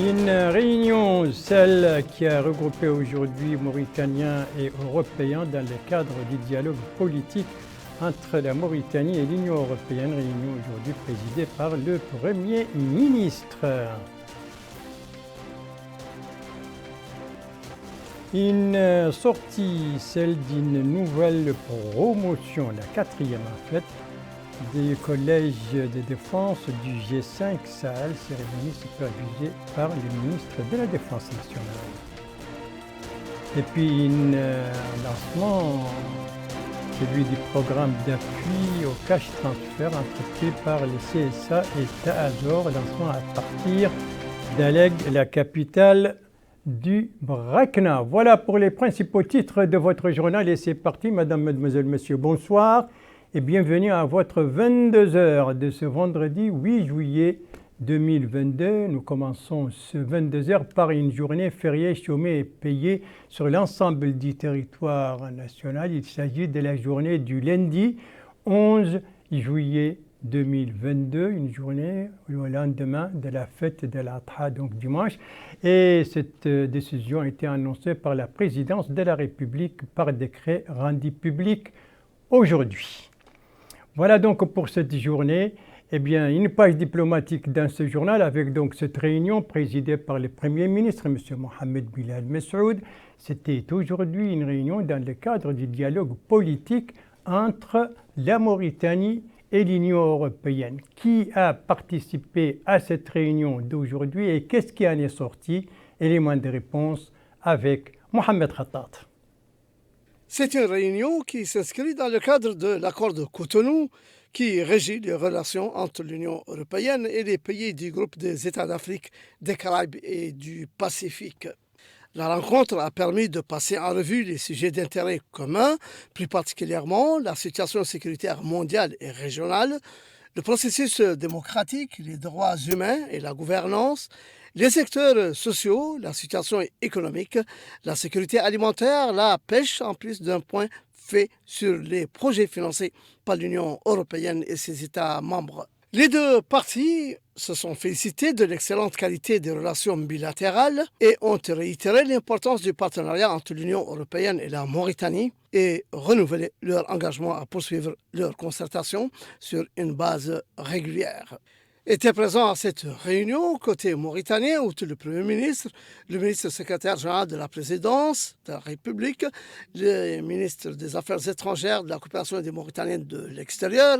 Une réunion, celle qui a regroupé aujourd'hui Mauritaniens et Européens dans le cadre du dialogue politique entre la Mauritanie et l'Union européenne, réunion aujourd'hui présidée par le Premier ministre. Une sortie, celle d'une nouvelle promotion, la quatrième en fait, des collèges de défense du G5 Sahel, cérémonie supervisée par le ministre de la Défense nationale. Et puis un lancement, celui du programme d'appui au cash transfert entrepris par le CSA et Taazor, lancement à partir d'Alleg, la capitale du Brakna. Voilà pour les principaux titres de votre journal et c'est parti, mesdames, mesdemoiselles, messieurs, bonsoir et bienvenue à votre 22h de ce vendredi 8 juillet 2022. Nous commençons ce 22h par une journée fériée, chômée et payée sur l'ensemble du territoire national. Il s'agit de la journée du lundi 11 juillet 2022, une journée au lendemain de la fête de l'Adha, donc dimanche. Et cette décision a été annoncée par la présidence de la République par décret rendu public aujourd'hui. Voilà donc pour cette journée. Eh bien, une page diplomatique dans ce journal avec donc cette réunion présidée par le Premier ministre, M. Mohamed Bilal Messoud. C'était aujourd'hui une réunion dans le cadre du dialogue politique entre la Mauritanie et l'Union européenne. Qui a participé à cette réunion d'aujourd'hui et qu'est-ce qui en est sorti? Élément de réponse avec Mohamed Khattat. C'est une réunion qui s'inscrit dans le cadre de l'accord de Cotonou qui régit les relations entre l'Union européenne et les pays du groupe des États d'Afrique, des Caraïbes et du Pacifique. La rencontre a permis de passer en revue les sujets d'intérêt commun, plus particulièrement la situation sécuritaire mondiale et régionale, le processus démocratique, les droits humains et la gouvernance, les secteurs sociaux, la situation économique, la sécurité alimentaire, la pêche, en plus d'un point fait sur les projets financés par l'Union européenne et ses États membres. Les deux parties se sont félicitées de l'excellente qualité des relations bilatérales et ont réitéré l'importance du partenariat entre l'Union européenne et la Mauritanie et renouvelé leur engagement à poursuivre leur concertation sur une base régulière. Était présent à cette réunion, côté mauritanien, outre le Premier ministre, le ministre secrétaire général de la présidence de la République, le ministre des Affaires étrangères, de la coopération des Mauritaniens de l'extérieur,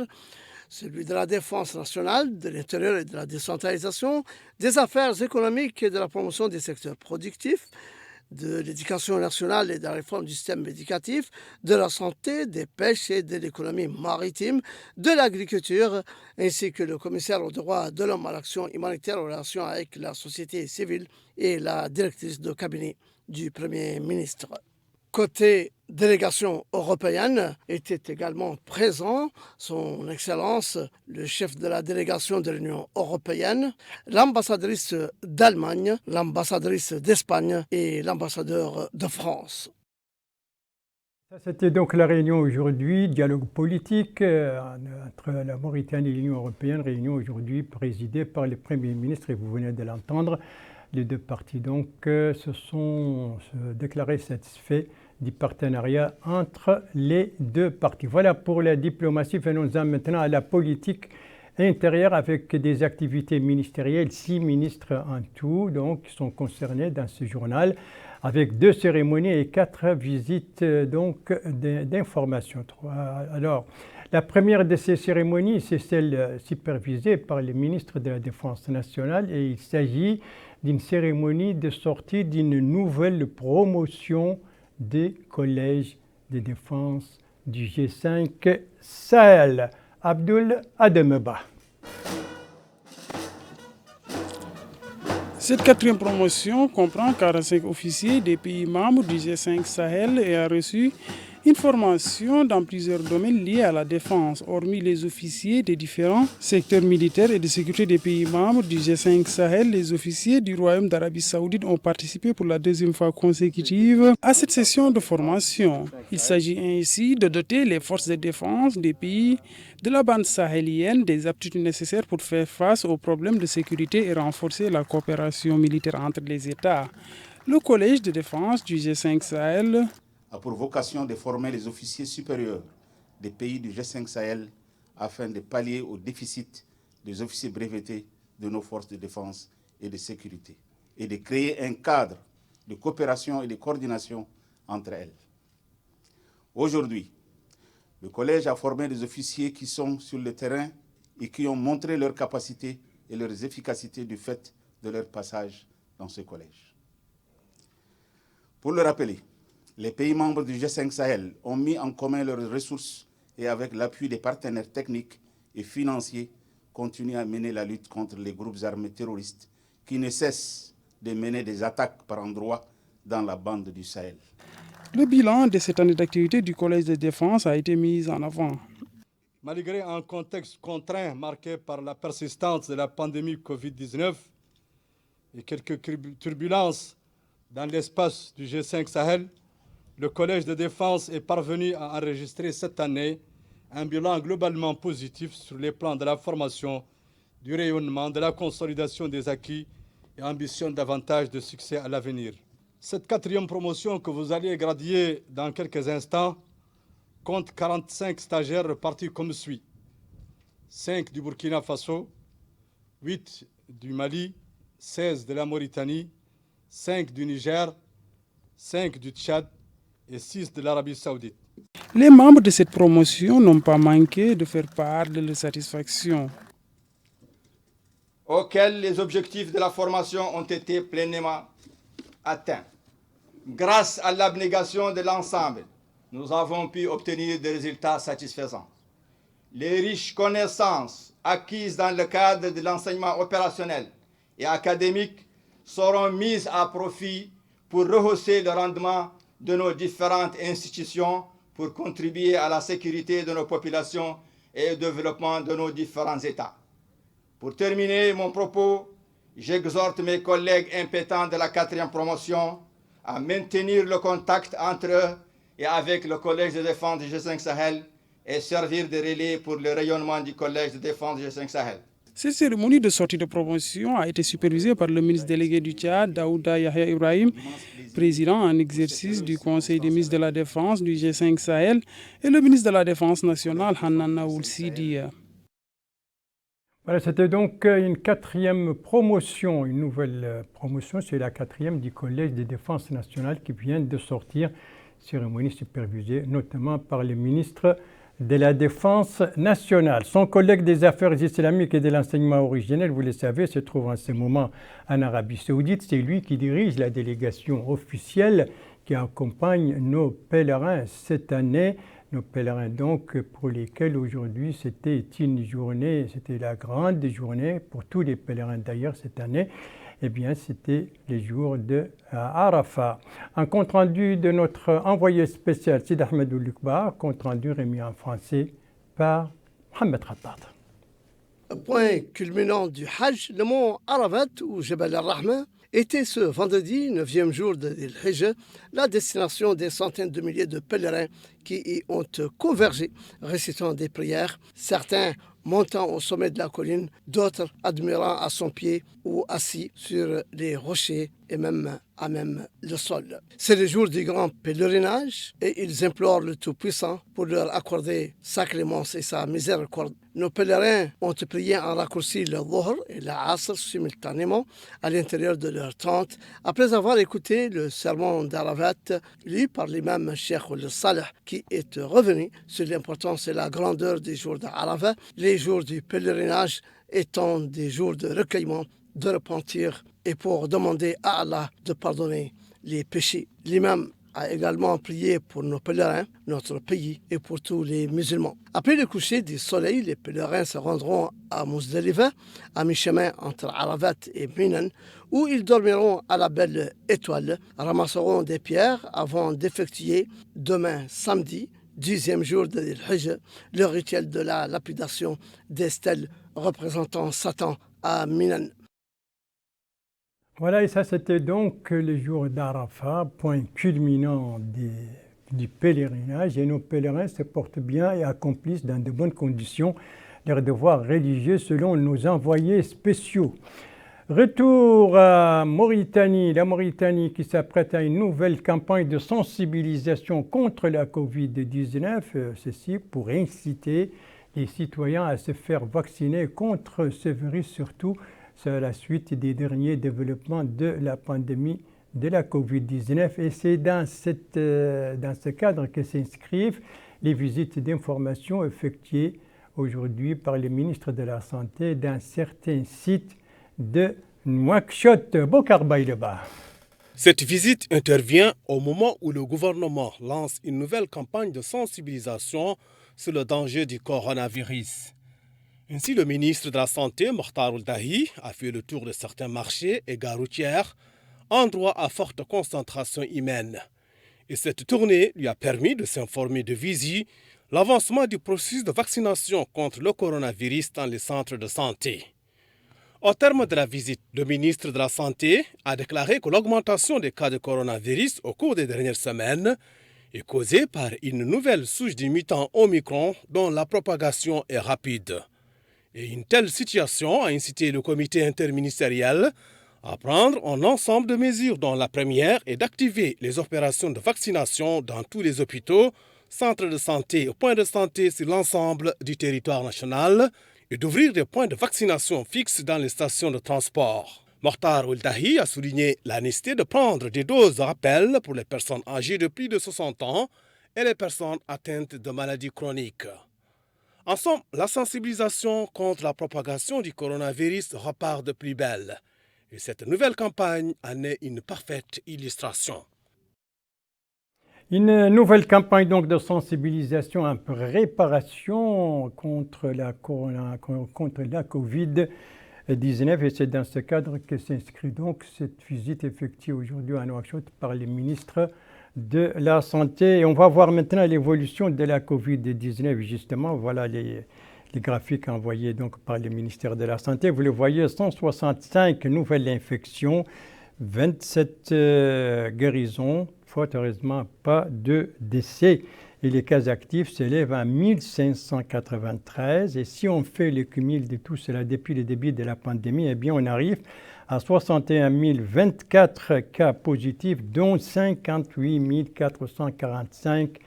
celui de la défense nationale, de l'intérieur et de la décentralisation, des affaires économiques et de la promotion des secteurs productifs, de l'éducation nationale et de la réforme du système éducatif, de la santé, des pêches et de l'économie maritime, de l'agriculture, ainsi que le commissaire aux droits de l'homme à l'action humanitaire en relation avec la société civile et la directrice de cabinet du Premier ministre. Côté délégation européenne était également présent son Excellence, le chef de la délégation de l'Union européenne, l'ambassadrice d'Allemagne, l'ambassadrice d'Espagne et l'ambassadeur de France. C'était donc la réunion aujourd'hui, dialogue politique entre la Mauritanie et l'Union européenne, réunion aujourd'hui présidée par le Premier ministre et vous venez de l'entendre. Les deux parties donc se sont déclarées satisfaits du partenariat entre les deux parties. Voilà pour la diplomatie. Venons-en maintenant à la politique intérieure avec des activités ministérielles. 6 ministres en tout donc, qui sont concernés dans ce journal avec 2 cérémonies et 4 visites donc, d'information. Alors, la première de ces cérémonies, c'est celle supervisée par le ministre de la Défense nationale et il s'agit d'une cérémonie de sortie d'une nouvelle promotion des collèges de défense du G5 Sahel. Abdul Ademeba. Cette 4e promotion comprend 45 officiers des pays membres du G5 Sahel et a reçu Une formation dans plusieurs domaines liés à la défense, hormis les officiers des différents secteurs militaires et de sécurité des pays membres du G5 Sahel. Les officiers du Royaume d'Arabie Saoudite ont participé pour la deuxième fois consécutive à cette session de formation. Il s'agit ainsi de doter les forces de défense des pays de la bande sahélienne des aptitudes nécessaires pour faire face aux problèmes de sécurité et renforcer la coopération militaire entre les États. Le Collège de défense du G5 Sahel a pour vocation de former les officiers supérieurs des pays du G5 Sahel afin de pallier au déficit des officiers brevetés de nos forces de défense et de sécurité et de créer un cadre de coopération et de coordination entre elles. Aujourd'hui, le collège a formé des officiers qui sont sur le terrain et qui ont montré leurs capacités et leurs efficacités du fait de leur passage dans ce collège. Pour le rappeler, les pays membres du G5 Sahel ont mis en commun leurs ressources et avec l'appui des partenaires techniques et financiers, continuent à mener la lutte contre les groupes armés terroristes qui ne cessent de mener des attaques par endroits dans la bande du Sahel. Le bilan de cette année d'activité du Collège de défense a été mis en avant. Malgré un contexte contraint marqué par la persistance de la pandémie Covid-19 et quelques turbulences dans l'espace du G5 Sahel, le Collège de défense est parvenu à enregistrer cette année un bilan globalement positif sur les plans de la formation, du rayonnement, de la consolidation des acquis et ambitionne davantage de succès à l'avenir. Cette quatrième promotion que vous allez graduer dans quelques instants compte 45 stagiaires repartis comme suit. 5 du Burkina Faso, 8 du Mali, 16 de la Mauritanie, 5 du Niger, 5 du Tchad et 6 de l'Arabie Saoudite. Les membres de cette promotion n'ont pas manqué de faire part de leur satisfaction. Auxquels les objectifs de la formation ont été pleinement atteints. Grâce à l'abnégation de l'ensemble, nous avons pu obtenir des résultats satisfaisants. Les riches connaissances acquises dans le cadre de l'enseignement opérationnel et académique seront mises à profit pour rehausser le rendement de nos différentes institutions pour contribuer à la sécurité de nos populations et au développement de nos différents États. Pour terminer mon propos, j'exhorte mes collègues impétents de la 4e promotion à maintenir le contact entre eux et avec le Collège de défense du G5 Sahel et servir de relais pour le rayonnement du Collège de défense du G5 Sahel. Cette cérémonie de sortie de promotion a été supervisée par le ministre délégué du Tchad, Daouda Yahya Ibrahim, président en exercice du Conseil des ministres de la Défense du G5 Sahel, et le ministre de la Défense nationale, Hanan Naoul Sidi. Voilà, c'était donc une 4e promotion, une nouvelle promotion, c'est la 4e du Collège de défense nationale qui vient de sortir, cérémonie supervisée notamment par le ministre de la Défense nationale. Son collègue des affaires islamiques et de l'enseignement originel, vous le savez, se trouve en ce moment en Arabie Saoudite. C'est lui qui dirige la délégation officielle qui accompagne nos pèlerins cette année. Nos pèlerins donc pour lesquels aujourd'hui c'était une journée, c'était la grande journée pour tous les pèlerins d'ailleurs cette année. Eh bien, c'était les jours de Arafat. Un compte-rendu de notre envoyé spécial Sid Ahmed Oulukbar, compte-rendu remis en français par Mohamed Khattat. Point culminant du Hajj, le mont Arafat ou Jebel al-Rahma était ce vendredi, 9e jour de l'Hijj, la destination des centaines de milliers de pèlerins qui y ont convergé, récitant des prières, certains montant au sommet de la colline, d'autres admirant à son pied ou assis sur les rochers et même à même le sol. C'est le jour du grand pèlerinage et ils implorent le Tout-Puissant pour leur accorder sa clémence et sa miséricorde. Nos pèlerins ont prié en raccourci le Dhuhr et la Asr simultanément à l'intérieur de leur tente après avoir écouté le sermon d'Arafat lu par l'imam Cheikh al-Saleh qui est revenu sur l'importance et la grandeur des jours d'Arafat, les jours du pèlerinage étant des jours de recueillement, de repentir et pour demander à Allah de pardonner les péchés. L'imam a également prié pour nos pèlerins, notre pays et pour tous les musulmans. Après le coucher du soleil, les pèlerins se rendront à Muzdalifa, à mi-chemin entre Arafat et Minan, où ils dormiront à la belle étoile, ramasseront des pierres avant d'effectuer demain samedi, 10e jour de l'Hijj, le rituel de la lapidation des stèles représentant Satan à Minan. Voilà, et ça c'était donc le jour d'Arafat, point culminant du pèlerinage. Et nos pèlerins se portent bien et accomplissent dans de bonnes conditions leurs devoirs religieux selon nos envoyés spéciaux. Retour à Mauritanie, la Mauritanie qui s'apprête à une nouvelle campagne de sensibilisation contre la Covid-19, ceci pour inciter les citoyens à se faire vacciner contre ce virus, surtout à la suite des derniers développements de la pandémie de la Covid-19. Et c'est dans ce cadre que s'inscrivent les visites d'information effectuées aujourd'hui par le ministre de la Santé dans certains sites de Nouakchott. Bokar Baïleba. Cette visite intervient au moment où le gouvernement lance une nouvelle campagne de sensibilisation sur le danger du coronavirus. Ainsi, le ministre de la Santé, Mokhtar Ould Dahi, a fait le tour de certains marchés et gares routières, endroits à forte concentration humaine. Et cette tournée lui a permis de s'informer de visu l'avancement du processus de vaccination contre le coronavirus dans les centres de santé. Au terme de la visite, le ministre de la Santé a déclaré que l'augmentation des cas de coronavirus au cours des dernières semaines est causée par une nouvelle souche du mutant Omicron dont la propagation est rapide. Et une telle situation a incité le comité interministériel à prendre un ensemble de mesures dont la première est d'activer les opérations de vaccination dans tous les hôpitaux, centres de santé et points de santé sur l'ensemble du territoire national et d'ouvrir des points de vaccination fixes dans les stations de transport. Mokhtar Ould Dahi a souligné la nécessité de prendre des doses de rappel pour les personnes âgées de plus de 60 ans et les personnes atteintes de maladies chroniques. En somme, la sensibilisation contre la propagation du coronavirus repart de plus belle. Et cette nouvelle campagne en est une parfaite illustration. Une nouvelle campagne donc de sensibilisation en préparation contre la Covid-19 et c'est dans ce cadre que s'inscrit donc cette visite effectuée aujourd'hui à Nouakchott par les ministres de la Santé. Et on va voir maintenant l'évolution de la Covid-19 justement. Voilà les graphiques envoyés donc par le ministère de la Santé. Vous le voyez, 165 nouvelles infections, 27 guérisons. Fort heureusement, pas de décès. Et les cas actifs s'élèvent à 1593. Et si on fait le cumul de tout cela depuis le début de la pandémie, eh bien on arrive à 61 024 cas positifs, dont 58 445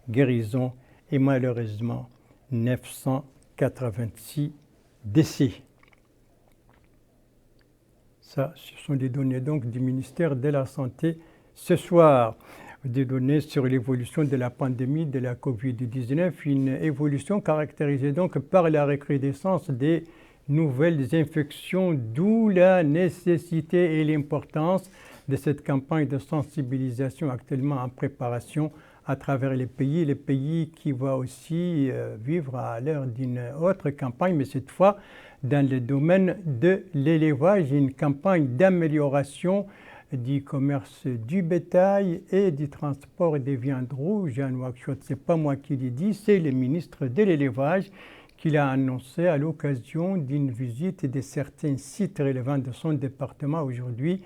guérisons et malheureusement 986 décès. Ça, ce sont des données donc du ministère de la Santé. Ce soir, des données sur l'évolution de la pandémie de la Covid-19, une évolution caractérisée donc par la recrudescence des nouvelles infections, d'où la nécessité et l'importance de cette campagne de sensibilisation actuellement en préparation à travers les pays qui va aussi vivre à l'heure d'une autre campagne, mais cette fois dans le domaine de l'élevage, une campagne d'amélioration du commerce du bétail et du transport des viandes rouges à Nouakchott. Ce n'est pas moi qui l'ai dit, c'est le ministre de l'élevage qui l'a annoncé à l'occasion d'une visite de certains sites relevant de son département aujourd'hui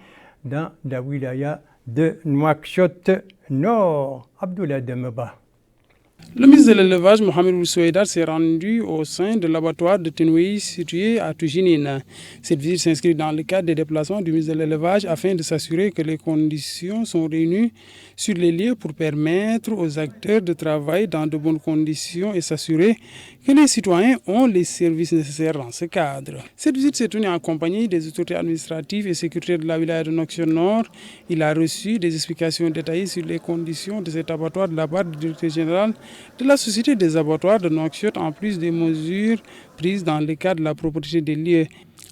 dans la wilaya de Nouakchott Nord. Abdoulaye Demeba. Le ministre de l'élevage, Mohamed Oussouedar, s'est rendu au sein de l'abattoir de Tenoui situé à Toujinine. Cette visite s'inscrit dans le cadre des déplacements du ministre de l'élevage afin de s'assurer que les conditions sont réunies sur les lieux pour permettre aux acteurs de travailler dans de bonnes conditions et s'assurer que les citoyens ont les services nécessaires dans ce cadre. Cette visite s'est tenue en compagnie des autorités administratives et sécuritaires de la wilaya de Nouakchott Nord. Il a reçu des explications détaillées sur les conditions de cet abattoir de la part du directeur général de la Société des abattoirs de Nouakchott, en plus des mesures prises dans le cadre de la propriété des lieux.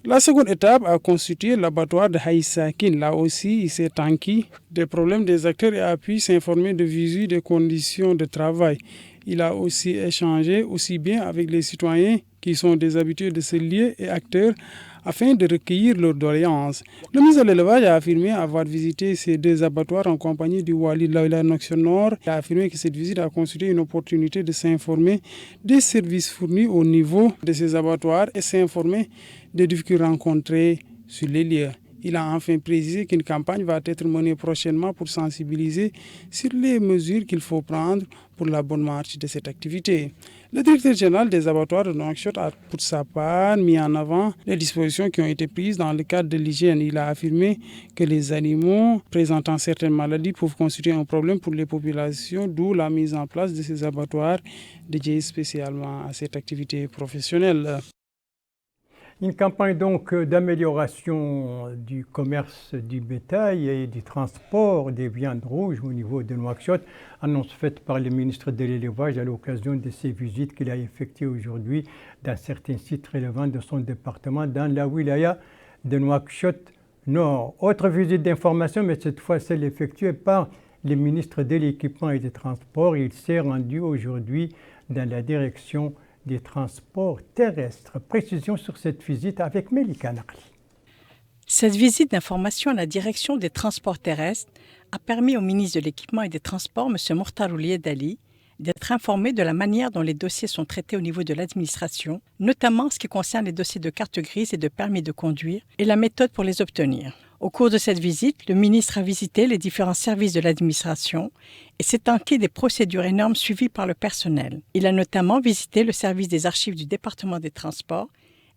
La seconde étape a constitué l'abattoir de Haïsakin. Là aussi, il s'est enquis des problèmes des acteurs et a pu s'informer de visu des conditions de travail. Il a aussi échangé aussi bien avec les citoyens qui sont des habitués de ce lieu et acteurs afin de recueillir leurs doléances. Le ministre de l'élevage a affirmé avoir visité ces deux abattoirs en compagnie du Wali Laila Noxion Nord. Il a affirmé que cette visite a constitué une opportunité de s'informer des services fournis au niveau de ces abattoirs et s'informer des difficultés rencontrées sur les lieux. Il a enfin précisé qu'une campagne va être menée prochainement pour sensibiliser sur les mesures qu'il faut prendre pour la bonne marche de cette activité. Le directeur général des abattoirs de Nouakchott a pour sa part mis en avant les dispositions qui ont été prises dans le cadre de l'hygiène. Il a affirmé que les animaux présentant certaines maladies peuvent constituer un problème pour les populations, d'où la mise en place de ces abattoirs dédiés spécialement à cette activité professionnelle. Une campagne donc d'amélioration du commerce du bétail et du transport des viandes rouges au niveau de Nouakchott, annonce faite par le ministre de l'Élevage à l'occasion de ses visites qu'il a effectuées aujourd'hui dans certains sites relevant de son département dans la wilaya de Nouakchott Nord. Autre visite d'information, mais cette fois celle effectuée par le ministre de l'Équipement et des Transports. Il s'est rendu aujourd'hui dans la direction des transports terrestres. Précision sur cette visite avec Melika Nakli. Cette visite d'information à la direction des transports terrestres a permis au ministre de l'Équipement et des Transports, M. Mokhtar Ould Ali, d'être informé de la manière dont les dossiers sont traités au niveau de l'administration, notamment en ce qui concerne les dossiers de carte grise et de permis de conduire, et la méthode pour les obtenir. Au cours de cette visite, le ministre a visité les différents services de l'administration et s'est enquis des procédures et normes suivies par le personnel. Il a notamment visité le service des archives du département des transports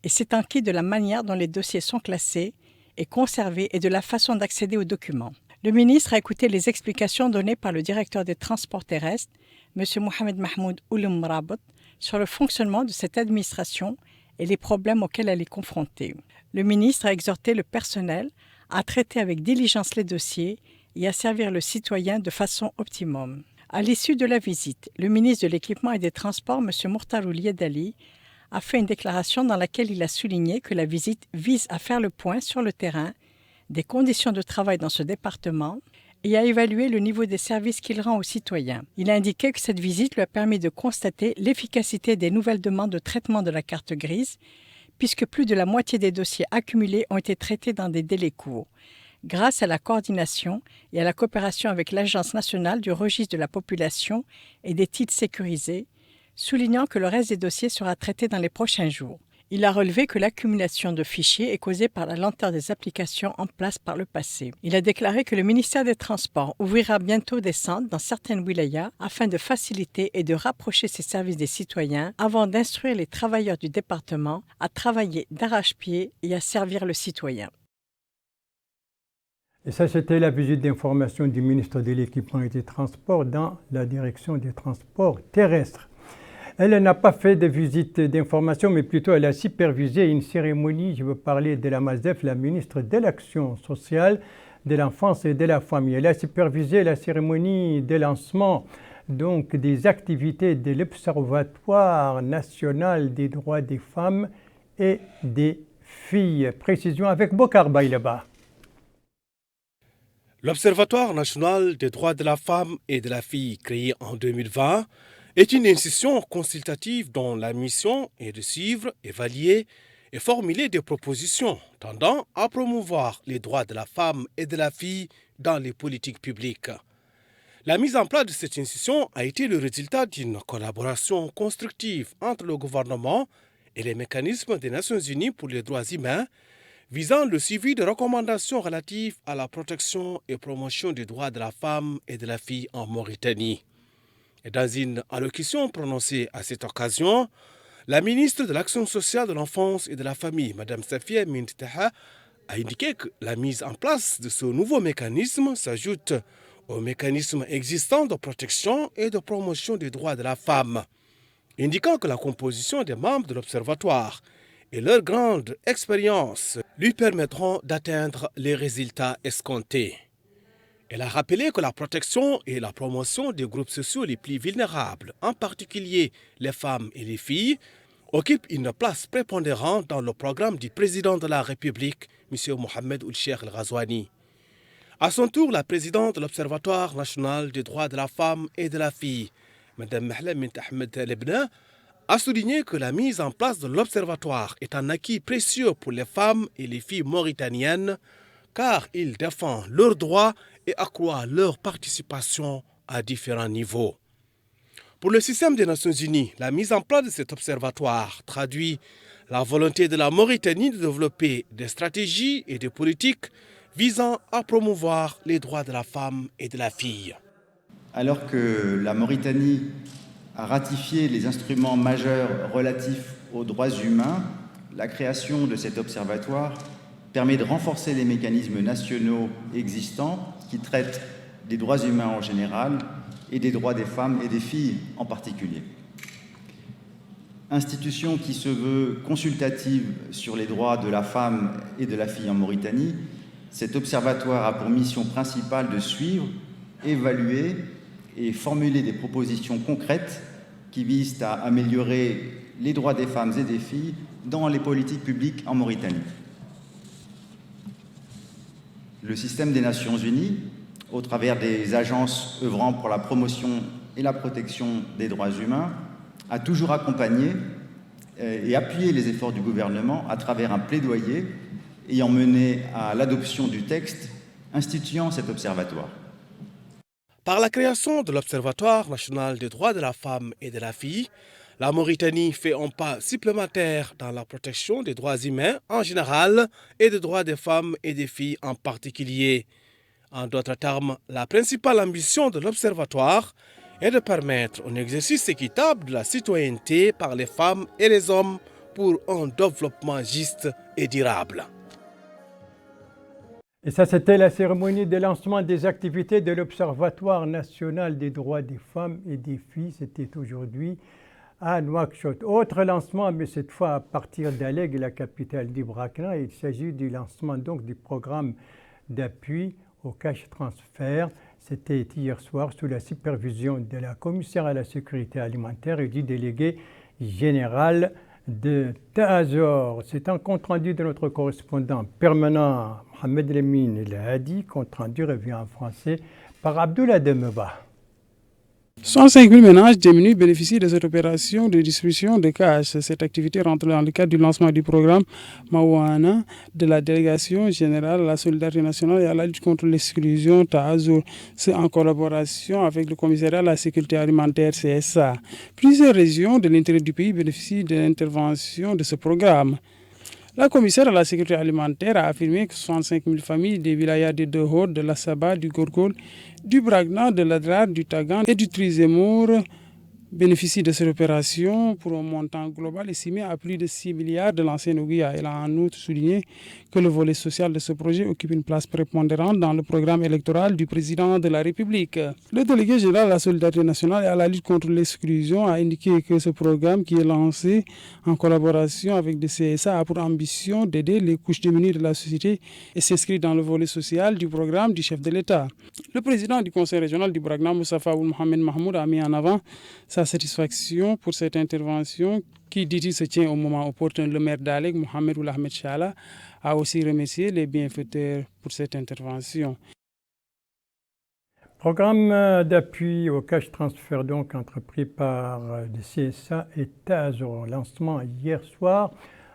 et s'est enquis de la manière dont les dossiers sont classés et conservés et de la façon d'accéder aux documents. Le ministre a écouté les explications données par le directeur des transports terrestres, M. Mohamed Mahmoud Ouloum Mrabot, sur le fonctionnement de cette administration et les problèmes auxquels elle est confrontée. Le ministre a exhorté le personnel à traiter avec diligence les dossiers et à servir le citoyen de façon optimum. À l'issue de la visite, le ministre de l'Équipement et des Transports, M. Mokhtar Ould Ali, a fait une déclaration dans laquelle il a souligné que la visite vise à faire le point sur le terrain des conditions de travail dans ce département et à évaluer le niveau des services qu'il rend aux citoyens. Il a indiqué que cette visite lui a permis de constater l'efficacité des nouvelles demandes de traitement de la carte grise, puisque plus de la moitié des dossiers accumulés ont été traités dans des délais courts, grâce à la coordination et à la coopération avec l'Agence nationale du registre de la population et des titres sécurisés, soulignant que le reste des dossiers sera traité dans les prochains jours. Il a relevé que l'accumulation de fichiers est causée par la lenteur des applications en place par le passé. Il a déclaré que le ministère des Transports ouvrira bientôt des centres dans certaines wilayas afin de faciliter et de rapprocher ses services des citoyens avant d'instruire les travailleurs du département à travailler d'arrache-pied et à servir le citoyen. Et ça, c'était la visite d'information du ministre de l'Équipement et des Transports dans la direction des transports terrestres. Elle n'a pas fait de visite d'information, mais plutôt elle a supervisé une cérémonie. Je veux parler de la MASDEF, la ministre de l'Action sociale, de l'enfance et de la famille. Elle a supervisé la cérémonie de lancement donc, des activités de l'Observatoire national des droits des femmes et des filles. Précision avec Bokar Baïleba. L'Observatoire national des droits de la femme et de la fille, créé en 2020, est une institution consultative dont la mission est de suivre, évaluer et formuler des propositions tendant à promouvoir les droits de la femme et de la fille dans les politiques publiques. La mise en place de cette institution a été le résultat d'une collaboration constructive entre le gouvernement et les mécanismes des Nations Unies pour les droits humains, visant le suivi de recommandations relatives à la protection et promotion des droits de la femme et de la fille en Mauritanie. Et dans une allocution prononcée à cette occasion, la ministre de l'Action sociale de l'enfance et de la famille, Mme Safia Mintitaha, a indiqué que la mise en place de ce nouveau mécanisme s'ajoute aux mécanismes existants de protection et de promotion des droits de la femme, indiquant que la composition des membres de l'Observatoire et leur grande expérience lui permettront d'atteindre les résultats escomptés. Elle a rappelé que la protection et la promotion des groupes sociaux les plus vulnérables, en particulier les femmes et les filles, occupe une place prépondérante dans le programme du président de la République, M. Mohamed Ould-Cheikh El-Ghazouani. À son tour, la présidente de l'Observatoire national des droits de la femme et de la fille, Mme Mahla Mint Ahmed Lebna, a souligné que la mise en place de l'Observatoire est un acquis précieux pour les femmes et les filles mauritaniennes, car il défend leurs droits et accroît leur participation à différents niveaux. Pour le système des Nations Unies, la mise en place de cet observatoire traduit la volonté de la Mauritanie de développer des stratégies et des politiques visant à promouvoir les droits de la femme et de la fille. Alors que la Mauritanie a ratifié les instruments majeurs relatifs aux droits humains, la création de cet observatoire permet de renforcer les mécanismes nationaux existants qui traitent des droits humains en général et des droits des femmes et des filles en particulier. Institution qui se veut consultative sur les droits de la femme et de la fille en Mauritanie, cet observatoire a pour mission principale de suivre, évaluer et formuler des propositions concrètes qui visent à améliorer les droits des femmes et des filles dans les politiques publiques en Mauritanie. Le système des Nations Unies, au travers des agences œuvrant pour la promotion et la protection des droits humains, a toujours accompagné et appuyé les efforts du gouvernement à travers un plaidoyer ayant mené à l'adoption du texte instituant cet observatoire. Par la création de l'Observatoire national des droits de la femme et de la fille, la Mauritanie fait un pas supplémentaire dans la protection des droits humains en général et des droits des femmes et des filles en particulier. En d'autres termes, la principale ambition de l'Observatoire est de permettre un exercice équitable de la citoyenneté par les femmes et les hommes pour un développement juste et durable. Et ça, c'était la cérémonie de lancement des activités de l'Observatoire national des droits des femmes et des filles. C'était aujourd'hui à Nouakchott. Autre lancement, mais cette fois à partir d'Alleg, la capitale du Brakna. Il s'agit du lancement donc du programme d'appui au cash transfert. C'était hier soir sous la supervision de la commissaire à la sécurité alimentaire et du délégué général de Tazor. C'est un compte-rendu de notre correspondant permanent Mohamed Lemine El Hadi, compte-rendu revient en français par Abdoulaye Demeba. 65 000 ménages démunis bénéficient de cette opération de distribution de cash. Cette activité rentre dans le cadre du lancement du programme Maouana de la Délégation générale à la solidarité nationale et à la lutte contre l'exclusion Tazor. C'est en collaboration avec le commissariat à la sécurité alimentaire CSA. Plusieurs régions de l'intérieur du pays bénéficient de l'intervention de ce programme. La commissaire à la sécurité alimentaire a affirmé que 65 000 familles des wilayas de Dehor, de l'Assaba, du Gorgol, du Bragna, de l'Adrar, du Tagan et du Trizemour bénéficient de cette opération pour un montant global estimé à plus de 6 milliards de l'ancienne Ouguiya. Elle a en outre souligné que le volet social de ce projet occupe une place prépondérante dans le programme électoral du président de la République. Le délégué général à la solidarité nationale et à la lutte contre l'exclusion a indiqué que ce programme, qui est lancé en collaboration avec le CSA, a pour ambition d'aider les couches démunies de la société et s'inscrit dans le volet social du programme du chef de l'État. Le président du conseil régional du Bragna, Moussafa Ould Mohamed Mahmoud, a mis en avant sa satisfaction pour cette intervention qui, dit-il, se tient au moment opportun. Le maire d'Alleg, Mohamed Ould Ahmed Chala, a aussi remercié les bienfaiteurs pour cette intervention. Programme d'appui au cash transfert donc entrepris par le CSA et Tazor. Lancement hier soir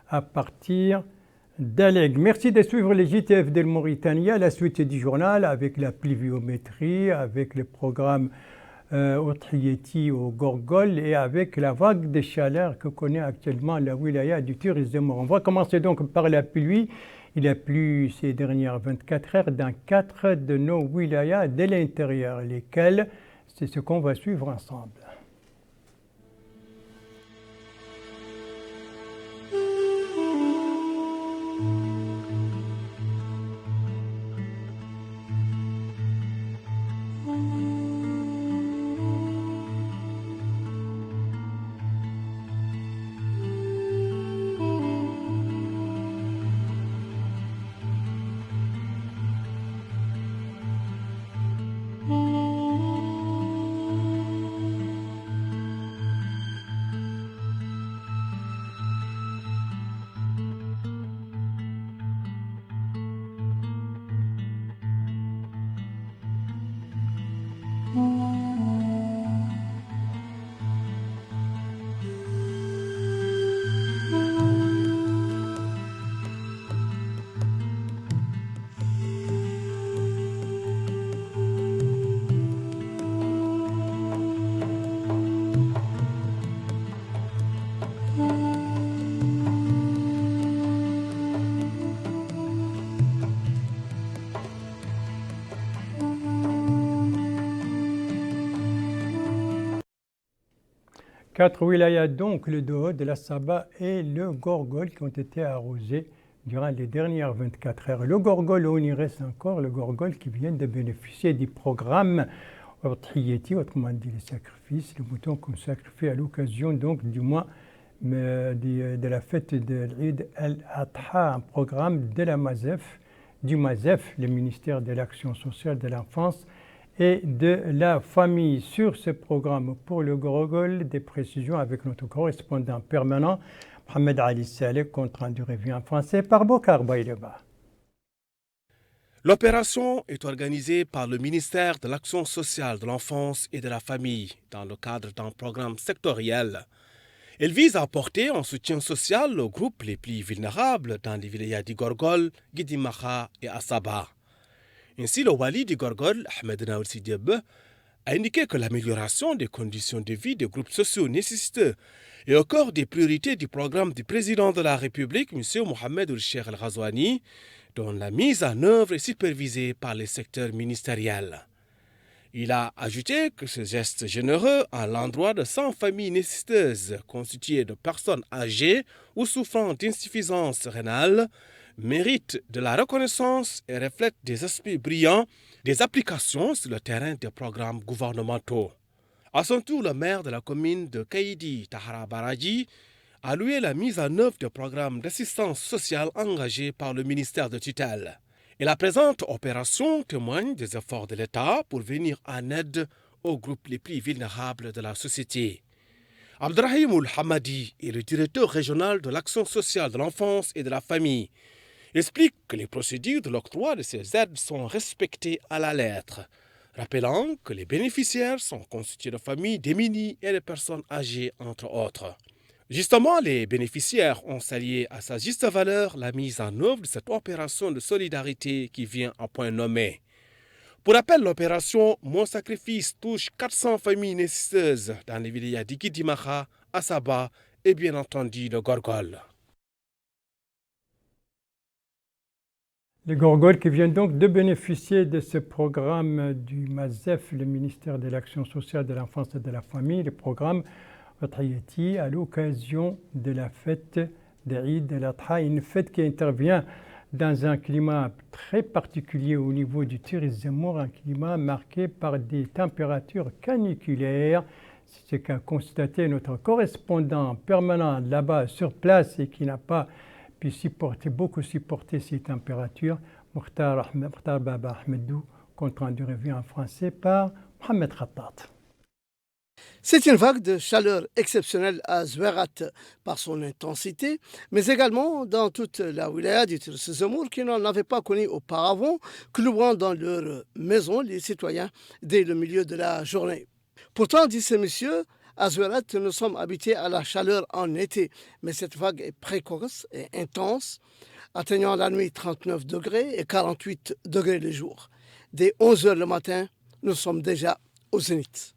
à partir d'Alleg. Merci de suivre les JTF de Mauritanie à la suite du journal avec la pluviométrie, avec le programme au Trieti, au Gorgol et avec la vague de chaleur que connaît actuellement la wilaya du Tourisme. On va commencer donc par la pluie. Il a plu ces dernières 24 heures dans 4 de nos wilayas de l'intérieur, lesquels c'est ce qu'on va suivre ensemble. 4 wilayas, donc le Dohod, la Saba et le Gorgol, qui ont été arrosés durant les dernières 24 heures. Le Gorgol, on y reste encore, le Gorgol qui vient de bénéficier du programme Triyeti, autrement dit les sacrifices, le mouton qu'on sacrifie à l'occasion donc du mois de la fête de l'Eid al-Adha, un programme de la MASEF, du MASEF, le ministère de l'Action sociale de l'enfance et de la famille. Sur ce programme pour le Gorgol, des précisions avec notre correspondant permanent, Mohamed Ali Saleh, compte rendu revue en français par Bokar Baïleba. L'opération est organisée par le ministère de l'Action sociale de l'enfance et de la famille dans le cadre d'un programme sectoriel. Elle vise à apporter un soutien social aux groupes les plus vulnérables dans les vilayas du Gorgol, Guidimaha et Asaba. Ainsi, le wali du Gorgol, Ahmed Naoul Sidieb, a indiqué que l'amélioration des conditions de vie des groupes sociaux nécessiteux est au cœur des priorités du programme du président de la République, M. Mohamed Ould-Cheikh El-Ghazouani, dont la mise en œuvre est supervisée par les secteurs ministériels. Il a ajouté que ce geste généreux à l'endroit de 100 familles nécessiteuses constituées de personnes âgées ou souffrant d'insuffisance rénale mérite de la reconnaissance et reflète des aspects brillants des applications sur le terrain des programmes gouvernementaux. À son tour, le maire de la commune de Kaïdi, Tahara Baraji, a loué la mise en œuvre des programmes d'assistance sociale engagés par le ministère de tutelle. Et la présente opération témoigne des efforts de l'État pour venir en aide aux groupes les plus vulnérables de la société. Abdrahim Ould-Hamadi est le directeur régional de l'Action sociale de l'enfance et de la famille. Il explique que les procédures de l'octroi de ces aides sont respectées à la lettre, rappelant que les bénéficiaires sont constitués de familles démunies et de personnes âgées, entre autres. Justement, les bénéficiaires ont salué à sa juste valeur la mise en œuvre de cette opération de solidarité qui vient à point nommé. Pour rappel, l'opération Mon Sacrifice touche 400 familles nécessiteuses dans les vilayas de Guidimaha, Asaba et bien entendu le Gorgol. Le Gorgol qui vient donc de bénéficier de ce programme du MASEF, le ministère de l'Action sociale de l'enfance et de la famille, le programme Triyeti à l'occasion de la fête d'Eid al-Adha, une fête qui intervient dans un climat très particulier au niveau du Tiris Zemour, un climat marqué par des températures caniculaires. C'est ce qu'a constaté notre correspondant permanent là-bas sur place et qui n'a pas pu beaucoup supporter ces températures. Mokhtar Baba Ahmedou, compte rendu revue en français par Mohamed Khattat. C'est une vague de chaleur exceptionnelle à Zouerat par son intensité, mais également dans toute la wilaya du Tiris Zemour qui n'en avait pas connu auparavant, clouant dans leur maison les citoyens dès le milieu de la journée. Pourtant, dit ce monsieur, à Zouerat, nous sommes habitués à la chaleur en été, mais cette vague est précoce et intense, atteignant la nuit 39 degrés et 48 degrés le jour. Dès 11 heures le matin, nous sommes déjà au zénith.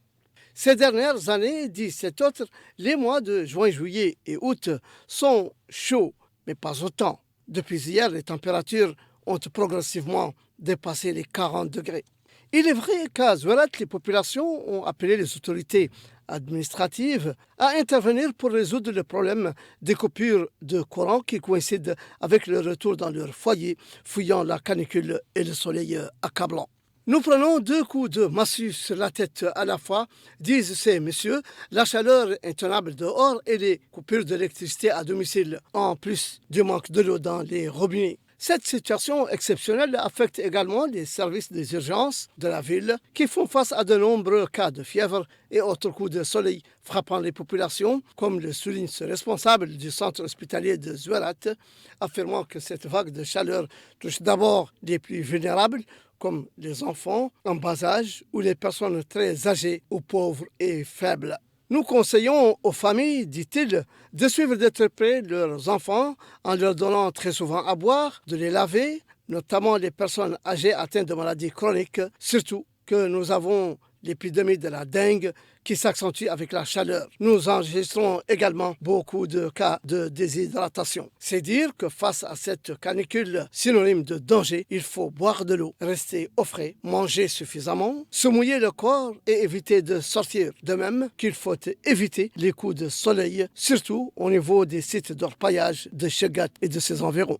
Ces dernières années, dit cet autre, les mois de juin, juillet et août sont chauds, mais pas autant. Depuis hier, les températures ont progressivement dépassé les 40 degrés. Il est vrai qu'à Zouerat, les populations ont appelé les autorités administratives à intervenir pour résoudre le problème des coupures de courant qui coïncident avec le retour dans leur foyer, fuyant la canicule et le soleil accablant. Nous prenons 2 coups de massue sur la tête à la fois, disent ces messieurs. La chaleur intenable dehors et les coupures d'électricité à domicile, en plus du manque de l'eau dans les robinets. Cette situation exceptionnelle affecte également les services des urgences de la ville qui font face à de nombreux cas de fièvre et autres coups de soleil frappant les populations, comme le souligne ce responsable du centre hospitalier de Zouerat, affirmant que cette vague de chaleur touche d'abord les plus vulnérables, comme les enfants en bas âge ou les personnes très âgées ou pauvres et faibles. Nous conseillons aux familles, dit-il, de suivre de très près leurs enfants en leur donnant très souvent à boire, de les laver, notamment les personnes âgées atteintes de maladies chroniques, surtout que nous avons l'épidémie de la dengue qui s'accentue avec la chaleur. Nous enregistrons également beaucoup de cas de déshydratation. C'est dire que face à cette canicule synonyme de danger, il faut boire de l'eau, rester au frais, manger suffisamment, se mouiller le corps et éviter de sortir. De même qu'il faut éviter les coups de soleil, surtout au niveau des sites d'orpaillage de Chegat et de ses environs.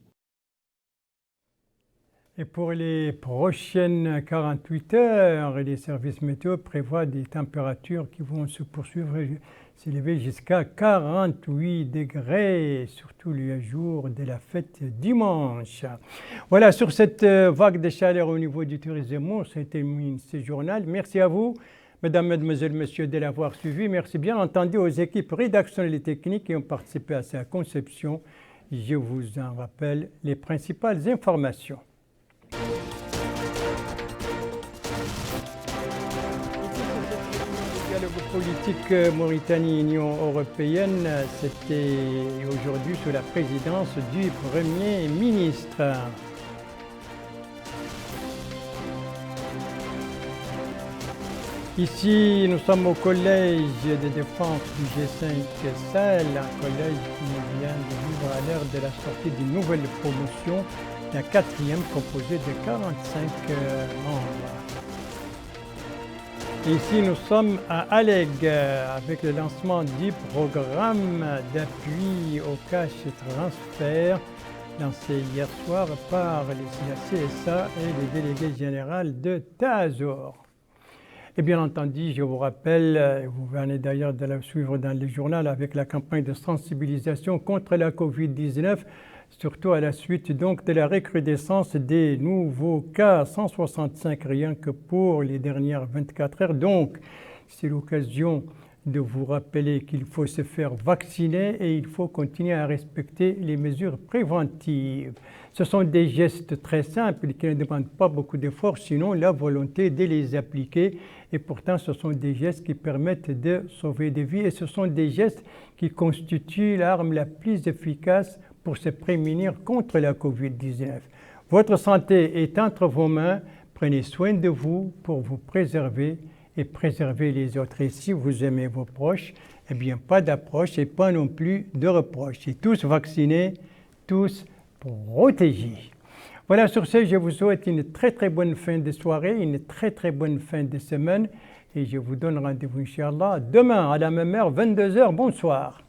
Et pour les prochaines 48 heures, les services météo prévoient des températures qui vont se poursuivre, s'élever jusqu'à 48 degrés, surtout le jour de la fête dimanche. Voilà, sur cette vague de chaleur au niveau du tourisme, ça termine ce journal. Merci à vous, mesdames, mesdemoiselles, messieurs, de l'avoir suivi. Merci bien entendu aux équipes rédactionnelles et techniques qui ont participé à sa conception. Je vous en rappelle les principales informations. Le dialogue politique Mauritanie-Union européenne, c'était aujourd'hui sous la présidence du Premier ministre. Ici, nous sommes au collège de défense du G5 Sahel, un collège qui vient de vivre à l'ère de la sortie d'une nouvelle promotion, la 4e composée de 45 membres. Ici, nous sommes à Alleg avec le lancement du programme d'appui au cash transfert lancé hier soir par la CSA et les délégués généraux de Tazor. Et bien entendu, je vous rappelle, vous venez d'ailleurs de la suivre dans le journal avec la campagne de sensibilisation contre la Covid-19, surtout à la suite donc de la recrudescence des nouveaux cas, 165 rien que pour les dernières 24 heures. Donc, c'est l'occasion de vous rappeler qu'il faut se faire vacciner et il faut continuer à respecter les mesures préventives. Ce sont des gestes très simples qui ne demandent pas beaucoup d'efforts, sinon la volonté de les appliquer. Et pourtant, ce sont des gestes qui permettent de sauver des vies et ce sont des gestes qui constituent l'arme la plus efficace pour se prémunir contre la Covid-19. Votre santé est entre vos mains. Prenez soin de vous pour vous préserver et préserver les autres. Et si vous aimez vos proches, eh bien, pas d'approche et pas non plus de reproches. Et tous vaccinés, tous protégés. Voilà, sur ce, je vous souhaite une très très bonne fin de soirée, une très très bonne fin de semaine. Et je vous donne rendez-vous, Inch'Allah, demain à la même heure, 22h. Bonsoir.